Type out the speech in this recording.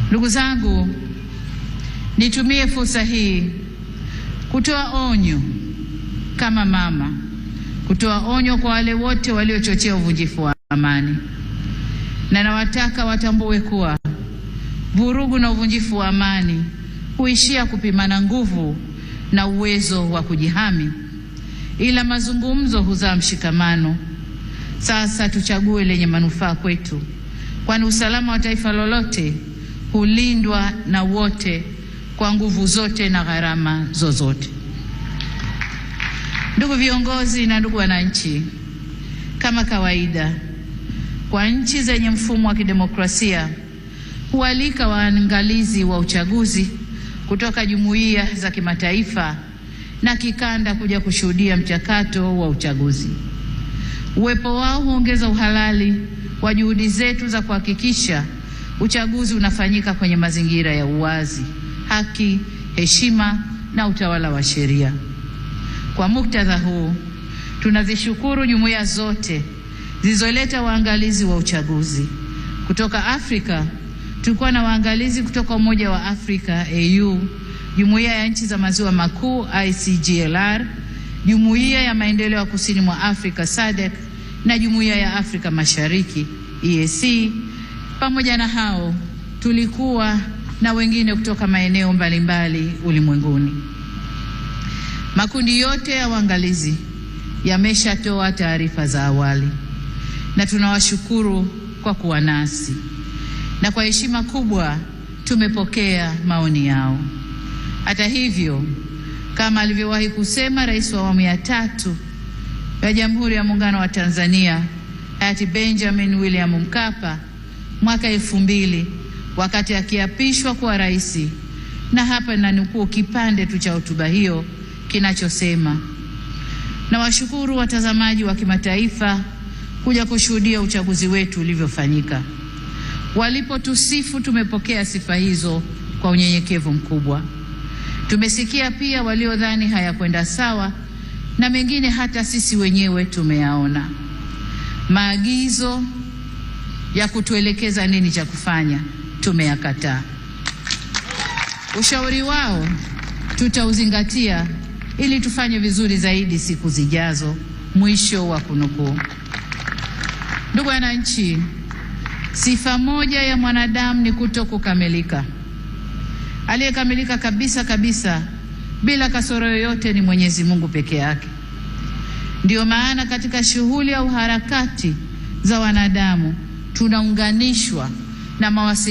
Ndugu zangu, nitumie fursa hii kutoa onyo kama mama, kutoa onyo kwa wale wote waliochochea uvunjifu wa amani. Na nawataka watambue kuwa vurugu na uvunjifu wa amani huishia kupimana nguvu na uwezo wa kujihami, ila mazungumzo huzaa mshikamano. Sasa tuchague lenye manufaa kwetu, kwani usalama wa taifa lolote hulindwa na wote kwa nguvu zote na gharama zozote. Ndugu viongozi na ndugu wananchi, kama kawaida kwa nchi zenye mfumo wa kidemokrasia hualika waangalizi wa uchaguzi kutoka jumuiya za kimataifa na kikanda kuja kushuhudia mchakato wa uchaguzi. Uwepo wao huongeza uhalali wa juhudi zetu za kuhakikisha uchaguzi unafanyika kwenye mazingira ya uwazi, haki, heshima na utawala wa sheria. Kwa muktadha huu, tunazishukuru jumuiya zote zilizoleta waangalizi wa uchaguzi. Kutoka Afrika, tulikuwa na waangalizi kutoka Umoja wa Afrika AU, Jumuiya ya Nchi za Maziwa Makuu ICGLR, Jumuiya ya Maendeleo ya Kusini mwa Afrika SADC na Jumuiya ya Afrika Mashariki EAC. Pamoja na hao, tulikuwa na wengine kutoka maeneo mbalimbali ulimwenguni. Makundi yote ya waangalizi yameshatoa taarifa za awali na tunawashukuru kwa kuwa nasi, na kwa heshima kubwa tumepokea maoni yao. Hata hivyo, kama alivyowahi kusema Rais wa awamu ya 3 ya Jamhuri ya Muungano wa Tanzania hayati Benjamin William Mkapa mwaka 2000 wakati akiapishwa kuwa rais, na hapa nanukuu kipande tu cha hotuba hiyo kinachosema: na washukuru watazamaji wa kimataifa kuja kushuhudia uchaguzi wetu ulivyofanyika. Walipotusifu, tumepokea sifa hizo kwa unyenyekevu mkubwa. Tumesikia pia waliodhani hayakwenda sawa, na mengine hata sisi wenyewe tumeyaona. Maagizo ya kutuelekeza nini cha kufanya tumeyakataa. Ushauri wao tutauzingatia ili tufanye vizuri zaidi siku zijazo. Mwisho wa kunukuu. Ndugu wananchi, sifa moja ya mwanadamu ni kutokukamilika. Aliyekamilika kabisa bila kasoro yoyote ni Mwenyezi Mungu peke yake. Ndio maana katika shughuli au harakati za wanadamu tunaunganishwa na mawasiliano